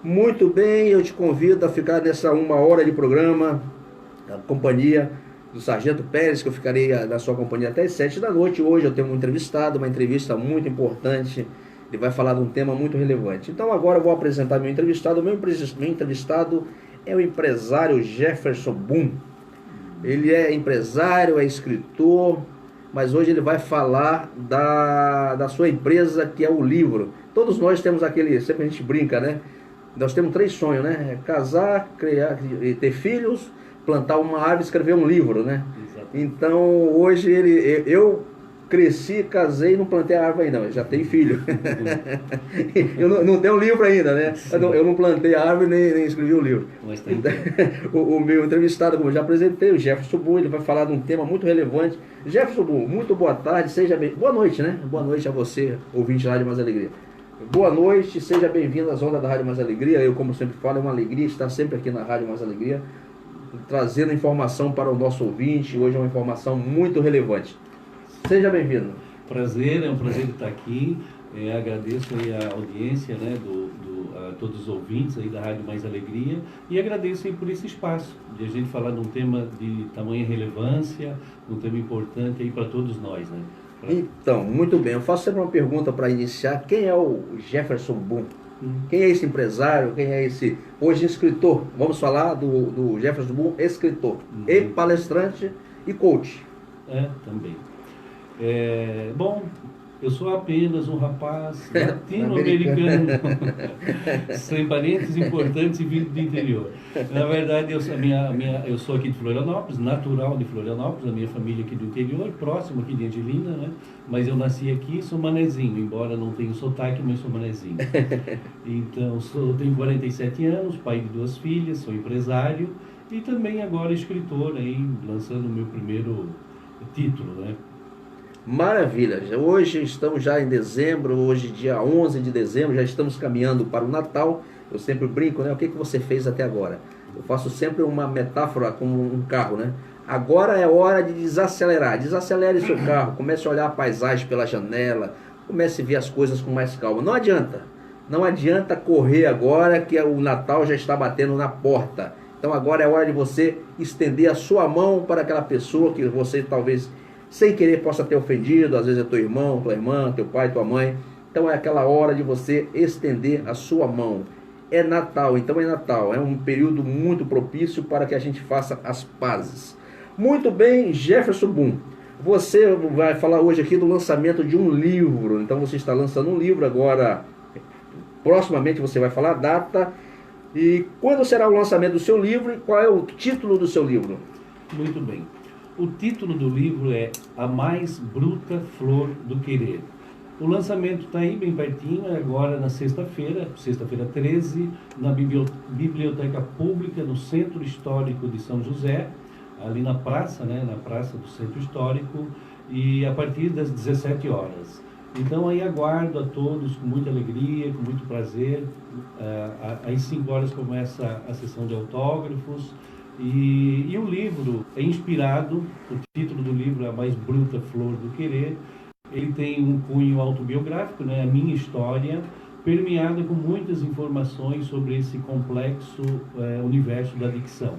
Muito bem, eu te convido a ficar nessa 1 hora de programa, na companhia do Sargento Pérez, que eu ficarei na sua companhia até as 7 da noite. Hoje eu tenho um entrevistado, uma entrevista muito importante. Ele vai falar de um tema muito relevante. Então agora eu vou apresentar meu entrevistado. Meu entrevistado é o empresário Jefferson Boom. Ele é empresário, é escritor, mas hoje ele vai falar da sua empresa, que é o livro. Todos nós temos aquele, sempre a gente brinca, né? Nós temos 3 sonhos, né? Casar, criar, ter filhos, plantar uma árvore e escrever um livro, né? Exatamente. Então hoje eu cresci, casei e não plantei a árvore ainda, mas já tenho filho. Eu não tenho um livro ainda, né? Eu não plantei a árvore nem escrevi o livro. Mas tá Então, então. o meu entrevistado, como eu já apresentei, o Jefferson Boom, ele vai falar de um tema muito relevante. Jefferson Boom, muito boa tarde, seja bem. Boa noite, né? Boa noite a você, ouvinte da Rádio Mais Alegria. Boa noite, seja bem-vindo às ondas da Rádio Mais Alegria. Eu, como sempre falo, é uma alegria estar sempre aqui na Rádio Mais Alegria, trazendo informação para o nosso ouvinte. Hoje é uma informação muito relevante. Seja bem-vindo. É um prazer estar aqui. Agradeço aí a audiência, né, a todos os ouvintes aí da Rádio Mais Alegria, e agradeço aí por esse espaço de a gente falar de um tema de tamanha relevância, um tema importante aí para todos nós, né? Então, muito bem. Eu faço sempre uma pergunta para iniciar. Quem é o Jefferson Boom? Quem é esse empresário? Quem é esse, hoje, escritor? Vamos falar do Jefferson Boom, escritor, e palestrante e coach. Também. Bom, eu sou apenas um rapaz latino-americano, sem parentes importantes e vindo do interior. Na verdade, eu sou aqui de Florianópolis, natural de Florianópolis, a minha família aqui do interior, próximo aqui de Angelina, né? Mas eu nasci aqui e sou manezinho, embora não tenha sotaque, mas sou manezinho. Então, tenho 47 anos, pai de 2 filhas, sou empresário e também agora escritor, aí, lançando o meu primeiro título, né? Maravilha. Hoje estamos já em dezembro, hoje dia 11 de dezembro, já estamos caminhando para o Natal. Eu sempre brinco, né? O que você fez até agora? Eu faço sempre uma metáfora com um carro, né? Agora é hora de desacelerar. Desacelere seu carro, comece a olhar a paisagem pela janela, comece a ver as coisas com mais calma. Não adianta. Não adianta correr agora que o Natal já está batendo na porta. Então agora é hora de você estender a sua mão para aquela pessoa que você talvez sem querer possa ter ofendido. Às vezes é teu irmão, tua irmã, teu pai, tua mãe. Então é aquela hora de você estender a sua mão. É Natal, então é Natal. É um período muito propício para que a gente faça as pazes. Muito bem, Jefferson Boom. Você vai falar hoje aqui do lançamento de um livro. Então você está lançando um livro agora. Proximamente você vai falar a data. E quando será o lançamento do seu livro e qual é o título do seu livro? Muito bem. O título do livro é A Mais Bruta Flor do Querer. O lançamento está aí bem pertinho, agora na sexta-feira 13, na Biblioteca Pública, no Centro Histórico de São José, ali na praça, né, na praça do Centro Histórico, e a partir das 17 horas. Então aí aguardo a todos com muita alegria, com muito prazer. Às 5 horas começa a sessão de autógrafos. E o livro é inspirado, o título do livro é A Mais Bruta Flor do Querer. Ele tem um cunho autobiográfico, né? A minha história, permeada com muitas informações sobre esse complexo universo da dicção.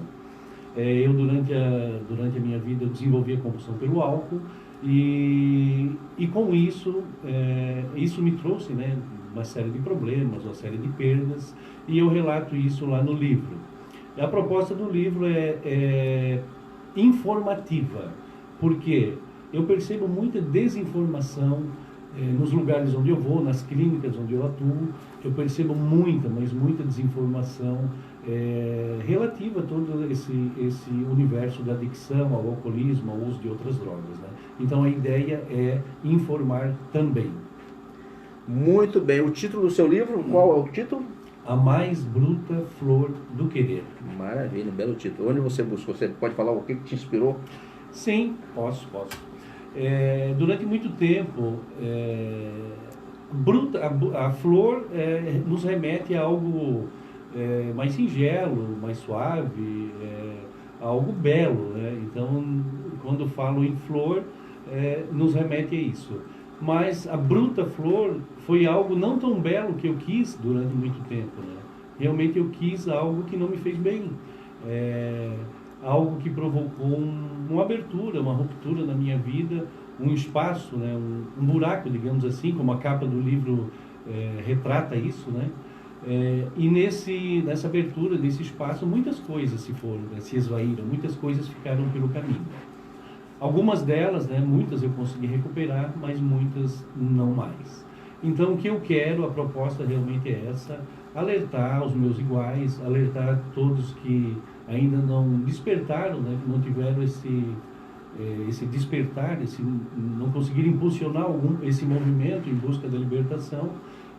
Eu, durante a minha vida, desenvolvi a compulsão pelo álcool e com isso, isso me trouxe, né, uma série de problemas, uma série de perdas, e eu relato isso lá no livro. A proposta do livro é informativa, porque eu percebo muita desinformação nos lugares onde eu vou, nas clínicas onde eu atuo. Eu percebo muita, mas muita desinformação relativa a todo esse universo da adicção, ao alcoolismo, ao uso de outras drogas, né? Então a ideia é informar também. Muito bem. O título do seu livro, qual é o título? A Mais Bruta Flor do Querer. Maravilha, belo título. Onde você buscou? Você pode falar o que te inspirou? Sim, posso. Durante muito tempo, a flor nos remete a algo mais singelo, mais suave, a algo belo, né? Então, quando falo em flor, nos remete a isso. Mas a bruta flor foi algo não tão belo que eu quis durante muito tempo, né? realmente eu quis algo que não me fez bem. Algo que provocou uma abertura, uma ruptura na minha vida, um espaço, né, um buraco, digamos assim, como a capa do livro retrata isso, né? E nessa abertura, nesse espaço, muitas coisas se foram, né, se esvaíram, muitas coisas ficaram pelo caminho. Algumas delas, né, muitas eu consegui recuperar, mas muitas não mais. Então, o que eu quero, a proposta realmente é essa: alertar os meus iguais, alertar todos que ainda não despertaram, né, que não tiveram esse despertar, não conseguiram impulsionar esse movimento em busca da libertação,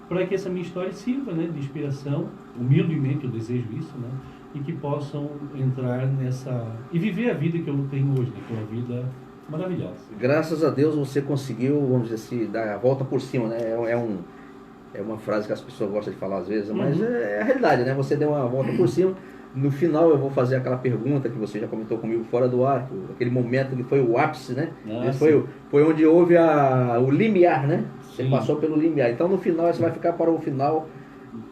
para que essa minha história sirva, né, de inspiração. Humildemente eu desejo isso, né, e que possam entrar nessa e viver a vida que eu tenho hoje, né, que é uma vida maravilhosa. Graças a Deus você conseguiu, vamos dizer assim, dar a volta por cima, né? É uma frase que as pessoas gostam de falar às vezes, mas é a realidade, né? Você deu uma volta por cima. No final eu vou fazer aquela pergunta que você já comentou comigo fora do ar, aquele momento que foi o ápice, né? Foi onde houve o limiar, né? Você passou pelo limiar. Então no final você vai ficar para o final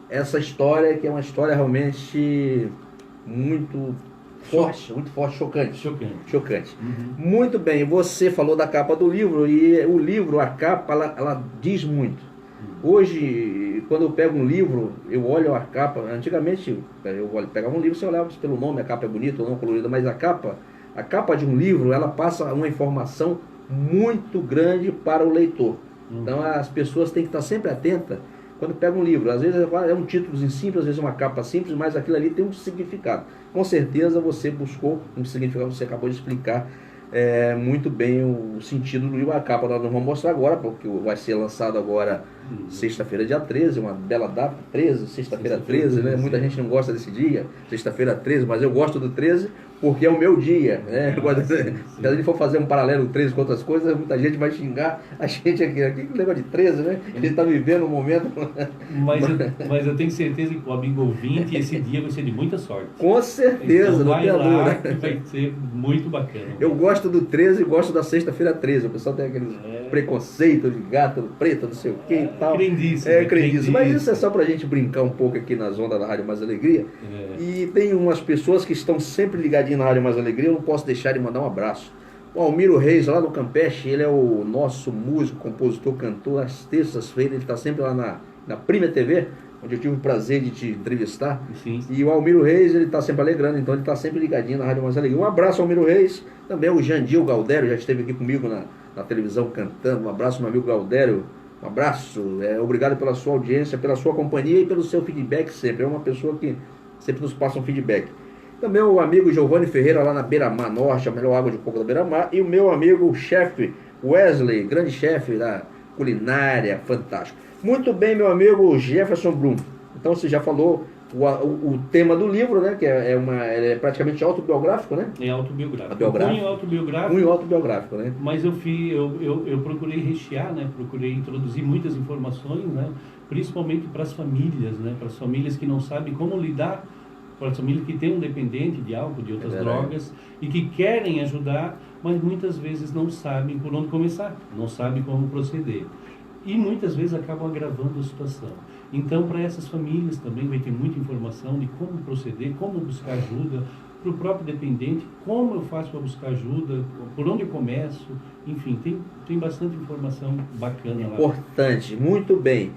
essa história, que é uma história realmente muito forte, chocante. Muito bem, você falou da capa do livro, e o livro, a capa, ela diz muito. Hoje, quando eu pego um livro, eu olho a capa. Antigamente, pegava um livro, você olhava pelo nome, a capa é bonita ou não colorida, mas a capa de um livro, ela passa uma informação muito grande para o leitor. Então as pessoas têm que estar sempre atentas quando pegam um livro. Às vezes é um título simples, às vezes é uma capa simples, mas aquilo ali tem um significado. Com certeza você buscou um significado, você acabou de explicar muito bem o sentido do livro. A capa nós não vamos mostrar agora, porque vai ser lançado agora sexta-feira, dia 13, uma bela data, 13, sexta-feira 13, né? Muita gente não gosta desse dia, sexta-feira 13, mas eu gosto do 13 porque é o meu dia, né? Se a gente for fazer um paralelo 13 com outras coisas, muita gente vai xingar a gente aqui que negócio de 13, né? A gente está vivendo um momento... Mas eu tenho certeza que o amigo ouvinte, esse dia vai ser de muita sorte. Com certeza, então, não tem dúvida. Que vai ser muito bacana. Eu gosto do 13 e gosto da sexta-feira 13. O pessoal tem aquele preconceito de gato preto, não sei o que e tal. Crendice. Mas isso é só pra gente brincar um pouco aqui nas ondas da Rádio Mais Alegria. E tem umas pessoas que estão sempre ligadinhas na Rádio Mais Alegria, eu não posso deixar de mandar um abraço. O Almiro Reis, lá no Campeche, ele é o nosso músico, compositor, cantor. Às terças-feiras ele está sempre lá na Prima TV, onde eu tive o prazer de te entrevistar. Sim. E o Almiro Reis, ele está sempre alegrando, então ele está sempre ligadinho na Rádio Mais Alegria. Um abraço, Almiro Reis. Também o Jandil Galdério, já esteve aqui comigo na televisão cantando. Um abraço, meu amigo Galdério. Um abraço. Obrigado pela sua audiência, pela sua companhia e pelo seu feedback sempre. É uma pessoa que sempre nos passa um feedback. Também o amigo Giovanni Ferreira, lá na Beira-Mar Norte, a melhor água de coco da Beira-Mar. E o meu amigo chefe Wesley, grande chefe da culinária, fantástico. Muito bem, meu amigo Jefferson Brum. Então você já falou o tema do livro, né? Que é praticamente autobiográfico, né? É autobiográfico. Cunho autobiográfico, né? Mas eu procurei rechear, né? Procurei introduzir muitas informações, né? Principalmente para as famílias, né? Para as famílias que não sabem como lidar, para as famílias que têm um dependente de álcool, de outras drogas, e que querem ajudar, mas muitas vezes não sabem por onde começar, não sabem como proceder. E muitas vezes acabam agravando a situação. Então, para essas famílias também vai ter muita informação de como proceder, como buscar ajuda, para o próprio dependente, como eu faço para buscar ajuda, por onde eu começo, enfim, tem bastante informação bacana lá. Importante, muito bem.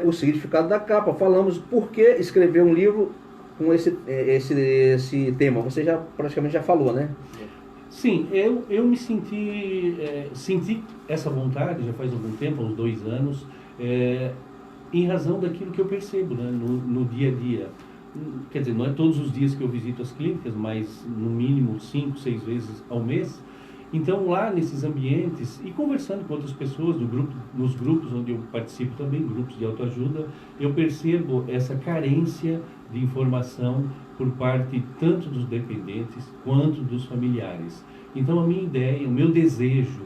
O significado da capa, falamos por que escrever um livro com esse tema, você praticamente já falou, né? Sim, eu me senti essa vontade já faz algum tempo, uns 2 anos, em razão daquilo que eu percebo, né, no dia a dia. Quer dizer, não é todos os dias que eu visito as clínicas, mas no mínimo 5, 6 vezes ao mês. Então lá nesses ambientes e conversando com outras pessoas nos grupos onde eu participo também, grupos de autoajuda, eu percebo essa carência de informação por parte tanto dos dependentes quanto dos familiares. Então a minha ideia, o meu desejo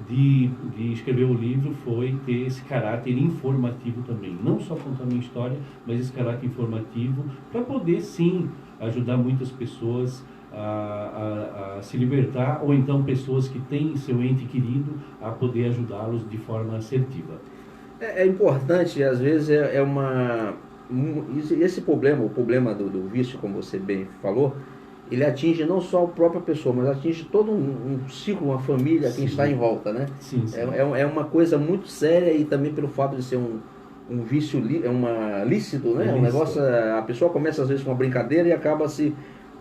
de escrever o livro foi ter esse caráter informativo também, não só contar a minha história, mas esse caráter informativo para poder sim ajudar muitas pessoas a se libertar, ou então pessoas que têm seu ente querido a poder ajudá-los de forma assertiva. É importante, às vezes esse problema, o problema do vício, como você bem falou, ele atinge não só a própria pessoa, mas atinge todo um ciclo, uma família, quem Sim. está em volta, né? Sim, sim. É uma coisa muito séria, e também pelo fato de ser um vício, é uma lícito, né? Um negócio, a pessoa começa às vezes com uma brincadeira e acaba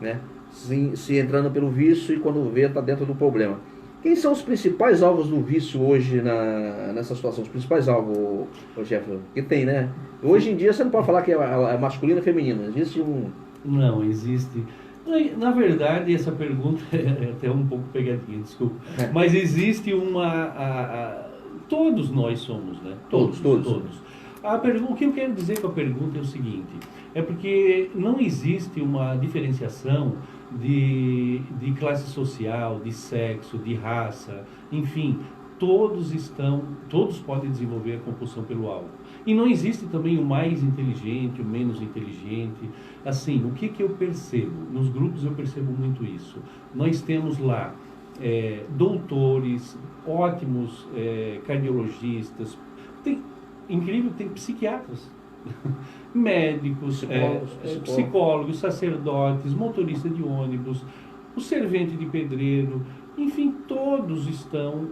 né, se entrando pelo vício, e quando vê está dentro do problema. Quem são os principais alvos do vício hoje nessa situação? Os principais alvos, o Jefferson? Que tem, né? Hoje em dia você não pode falar que é masculino e feminino. Existe um... Não, existe. Na verdade, essa pergunta é até um pouco pegadinha, desculpa. Mas existe todos nós somos, né? Todos. O que eu quero dizer com a pergunta é o seguinte: é porque não existe uma diferenciação de classe social, de sexo, de raça, enfim, todos podem desenvolver a compulsão pelo álcool. E não existe também o mais inteligente, o menos inteligente. Assim, o que eu percebo? Nos grupos eu percebo muito isso. Nós temos lá doutores, ótimos cardiologistas, incrível, tem psiquiatras, médicos, psicólogos, sacerdotes, motorista de ônibus, o servente de pedreiro, enfim, todos estão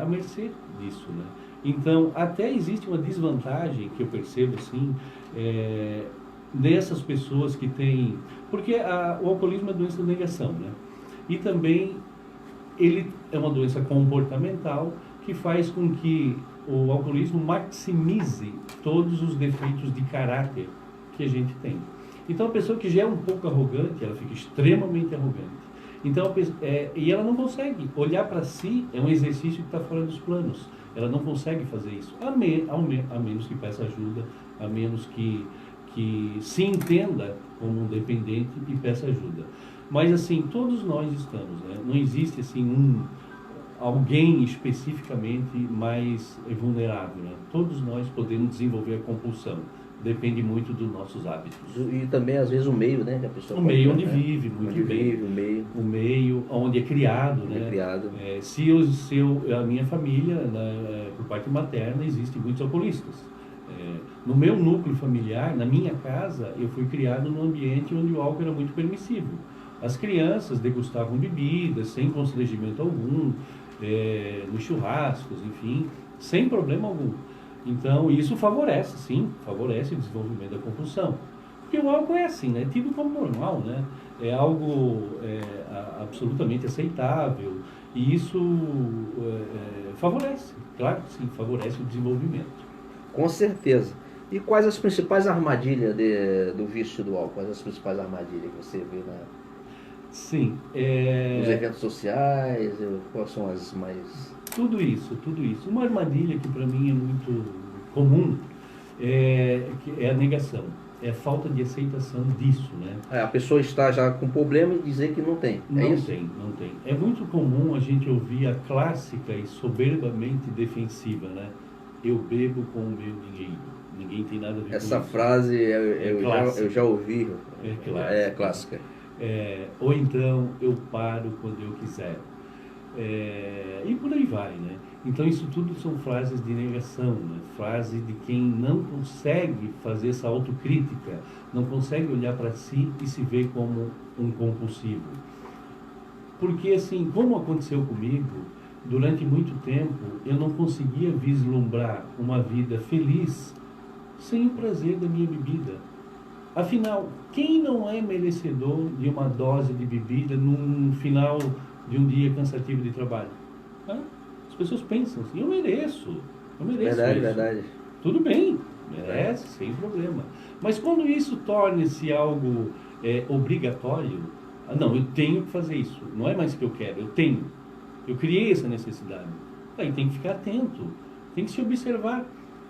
à mercê disso, né? Então, até existe uma desvantagem que eu percebo, assim, dessas pessoas que têm... Porque o alcoolismo é doença de negação, né? E também ele é uma doença comportamental que faz com que o alcoolismo maximize todos os defeitos de caráter que a gente tem. Então, a pessoa que já é um pouco arrogante, ela fica extremamente arrogante. Então, e ela não consegue olhar para si, é um exercício que está fora dos planos. Ela não consegue fazer isso, a menos que peça ajuda, a menos que se entenda como um dependente e peça ajuda. Mas, assim, todos nós estamos, né? Não existe, assim, alguém especificamente mais vulnerável, né? Todos nós podemos desenvolver a compulsão. Depende muito dos nossos hábitos. E também, às vezes, o meio, né? Que a pessoa o meio onde né? vive, muito onde bem. Vive, o meio onde é criado, onde né? É criado. A minha família, por parte materna, existem muitos alcoolistas. No meu núcleo familiar, na minha casa, eu fui criado num ambiente onde o álcool era muito permissivo. As crianças degustavam bebidas sem constrangimento algum, nos churrascos, enfim, sem problema algum. Então, isso favorece, sim, favorece o desenvolvimento da compulsão. Porque o álcool é assim, né? É tido como normal, né? É algo absolutamente aceitável. E isso favorece, claro que sim, favorece o desenvolvimento. Com certeza. E quais as principais armadilhas do vício do álcool? Quais as principais armadilhas que você vê Sim. nos eventos sociais? Quais são as mais... Tudo isso. Uma armadilha que para mim é muito comum é a negação. É a falta de aceitação disso, né? A pessoa está já com problema e dizer que não tem. Não tem. É muito comum a gente ouvir a clássica e soberbamente defensiva, né? Eu bebo com o meu dinheiro. Ninguém tem nada a ver com isso. Essa frase eu já ouvi. É clássica. Ou então, eu paro quando eu quiser. E por aí vai, né? Então isso tudo são frases de negação, né? Frase de quem não consegue fazer essa autocrítica, não consegue olhar para si e se ver como um compulsivo. Porque assim, como aconteceu comigo, durante muito tempo eu não conseguia vislumbrar uma vida feliz sem o prazer da minha bebida. Afinal, quem não é merecedor de uma dose de bebida num final de um dia cansativo de trabalho? As pessoas pensam assim, eu mereço Verdade. Tudo bem, merece, sem problema. Mas quando isso torna-se algo obrigatório, não, eu tenho que fazer isso, não é mais que eu quero, eu criei essa necessidade. Aí tem que ficar atento, tem que se observar.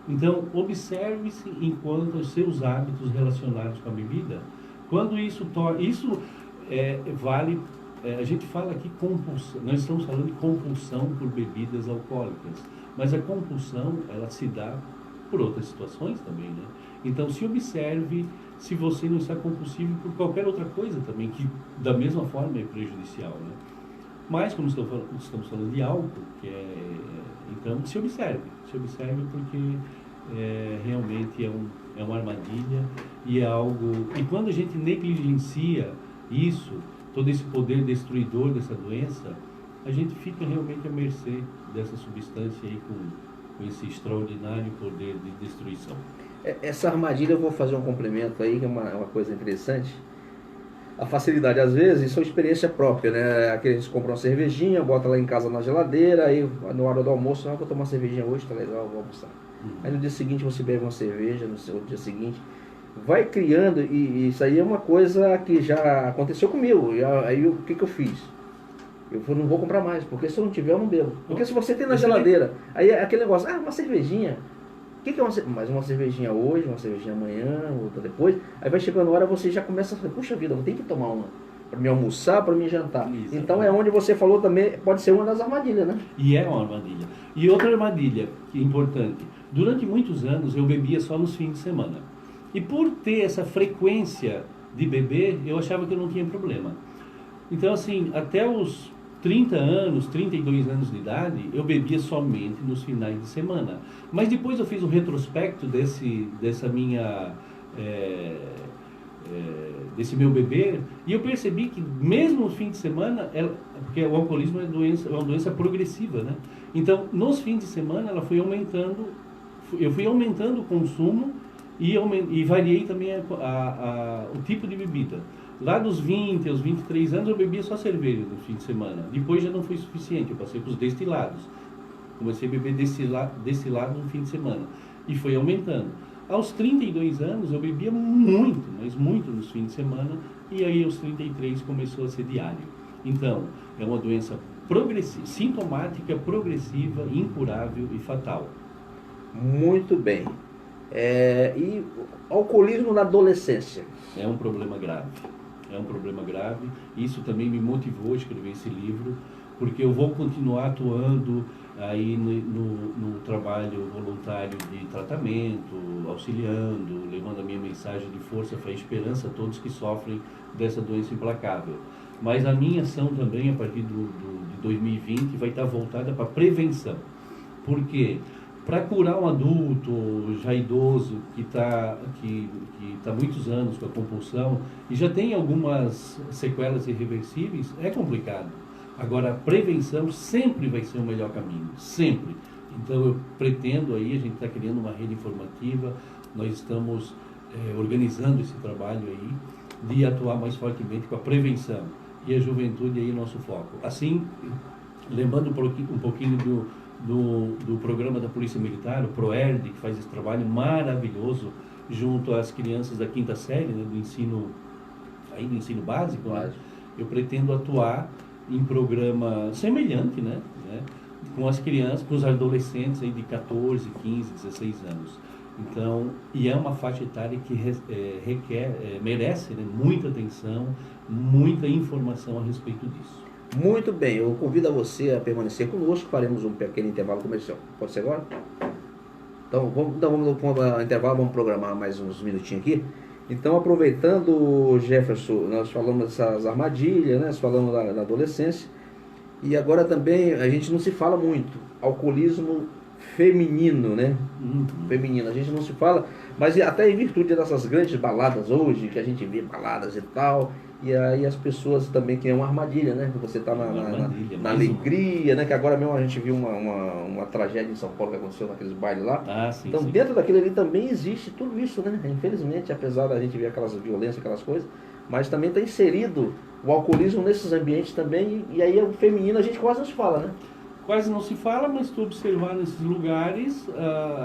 Então, observe-se enquanto os seus hábitos relacionados com a bebida. Quando isso vale... a gente fala aqui compulsão, nós estamos falando de compulsão por bebidas alcoólicas, mas a compulsão, ela se dá por outras situações também, né? Então, se observe se você não está compulsivo por qualquer outra coisa também, que da mesma forma é prejudicial, né? Mas, como estamos falando de álcool, então se observe porque realmente é é uma armadilha e é algo... E quando a gente negligencia isso, todo esse poder destruidor dessa doença, a gente fica realmente à mercê dessa substância aí com esse extraordinário poder de destruição. Essa armadilha, eu vou fazer um complemento aí, que é uma coisa interessante. A facilidade, às vezes, isso é experiência própria, né? Aqui a gente compra uma cervejinha, bota lá em casa na geladeira, aí na hora do almoço, vou tomar uma cervejinha hoje, tá legal, vou almoçar. Aí no dia seguinte você bebe uma cerveja, no outro dia seguinte, vai criando, e isso aí é uma coisa que já aconteceu comigo. E aí o que eu fiz? Não vou comprar mais, porque se eu não tiver eu não bebo. Porque se você tem na geladeira, aí é aquele negócio, uma cervejinha. O que é uma cervejinha? Mais uma cervejinha hoje, uma cervejinha amanhã, outra depois. Aí vai chegando a hora, você já começa a falar, puxa vida, eu tenho que tomar uma para me almoçar, para me jantar. Exatamente. Então é onde você falou também, pode ser uma das armadilhas, né? E é uma armadilha. E outra armadilha, que é importante, durante muitos anos eu bebia só nos fins de semana. E por ter essa frequência de beber, eu achava que eu não tinha problema. Então assim, até os 30 anos, 32 anos de idade, eu bebia somente nos finais de semana. Mas depois eu fiz um retrospecto desse meu beber, e eu percebi que mesmo no fim de semana, porque o alcoolismo é uma doença progressiva, né? Então, nos fins de semana, ela foi aumentando, eu fui aumentando o consumo e variei também o tipo de bebida. Lá dos 20 aos 23 anos eu bebia só cerveja no fim de semana. Depois já não foi suficiente, eu passei para os destilados. Comecei a beber destilado no fim de semana. E foi aumentando. Aos 32 anos eu bebia muito, mas muito nos fins de semana. E aí aos 33 começou a ser diário. Então, é uma doença sintomática, progressiva, incurável e fatal. Muito bem. E alcoolismo na adolescência? É um problema grave. É um problema grave. Isso também me motivou a escrever esse livro, porque eu vou continuar atuando aí no trabalho voluntário de tratamento, auxiliando, levando a minha mensagem de força, fé e esperança a todos que sofrem dessa doença implacável. Mas a minha ação também, a partir de 2020, vai estar voltada para a prevenção. Por quê? Para curar um adulto já idoso que está muitos anos com a compulsão e já tem algumas sequelas irreversíveis, é complicado. Agora, a prevenção sempre vai ser o melhor caminho, sempre. Então, eu pretendo aí, a gente está criando uma rede informativa, nós estamos organizando esse trabalho aí, de atuar mais fortemente com a prevenção. E a juventude aí é nosso foco. Assim, lembrando um pouquinho do programa da Polícia Militar, o PROERD, que faz esse trabalho maravilhoso junto às crianças da quinta série, né, do ensino básico, né? Eu pretendo atuar em programa semelhante, né, com as crianças, com os adolescentes aí de 14, 15, 16 anos. Então, e é uma faixa etária que merece, né, muita atenção, muita informação a respeito disso. Muito bem, eu convido a você a permanecer conosco, faremos um pequeno intervalo comercial. Pode ser agora? Então vamos no intervalo, vamos programar mais uns minutinhos aqui. Então, aproveitando, Jefferson, nós falamos dessas armadilhas, né? Nós falamos da adolescência, e agora também a gente não se fala muito, alcoolismo feminino, né? Feminino, a gente não se fala, mas até em virtude dessas grandes baladas hoje, que a gente vê baladas e tal, e aí as pessoas também, que é uma armadilha, né? Você está na alegria, né? Que agora mesmo a gente viu uma tragédia em São Paulo que aconteceu naqueles bailes lá. Sim, então, sim. Dentro daquilo ali também existe tudo isso, né? Infelizmente, apesar da gente ver aquelas violências, aquelas coisas, mas também está inserido o alcoolismo nesses ambientes também, e aí o feminino a gente quase não se fala, né? Quase não se fala, mas se tu observar nesses lugares,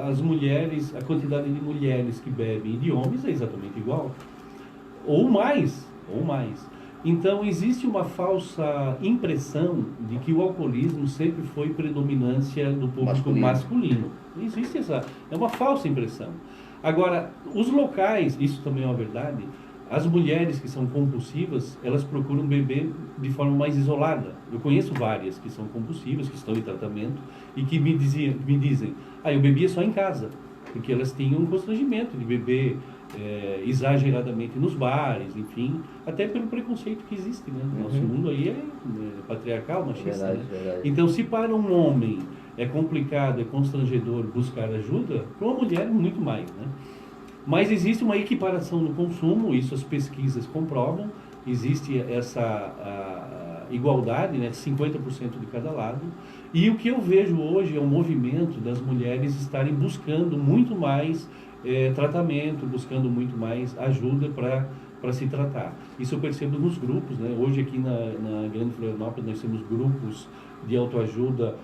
as mulheres, a quantidade de mulheres que bebem e de homens é exatamente igual. Ou mais. Então, existe uma falsa impressão de que o alcoolismo sempre foi predominância do público masculino. Existe é uma falsa impressão. Agora, os locais, isso também é uma verdade, as mulheres que são compulsivas, elas procuram beber de forma mais isolada. Eu conheço várias que são compulsivas, que estão em tratamento, e que me dizem, eu bebia só em casa, porque elas tinham um constrangimento de beber exageradamente nos bares, enfim, até pelo preconceito que existe, né? O nosso mundo aí é patriarcal, machista, verdade, né? verdade. Então, se para um homem é complicado, é constrangedor buscar ajuda, para uma mulher muito mais, né? Mas existe uma equiparação no consumo, isso as pesquisas comprovam, existe essa igualdade, né, 50% de cada lado. E o que eu vejo hoje é um movimento das mulheres estarem buscando muito mais tratamento, buscando muito mais ajuda para se tratar. Isso eu percebo nos grupos, né? Hoje aqui na Grande Florianópolis nós temos grupos de autoajuda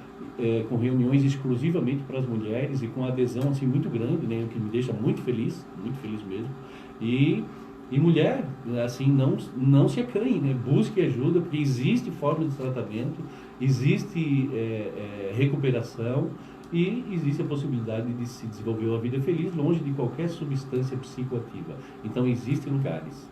com reuniões exclusivamente para as mulheres e com adesão assim muito grande, né? O que me deixa muito feliz mesmo. E mulher, assim, não se acanhe, né? Busque ajuda, porque existe forma de tratamento, existe recuperação e existe a possibilidade de se desenvolver uma vida feliz longe de qualquer substância psicoativa. Então, existem lugares.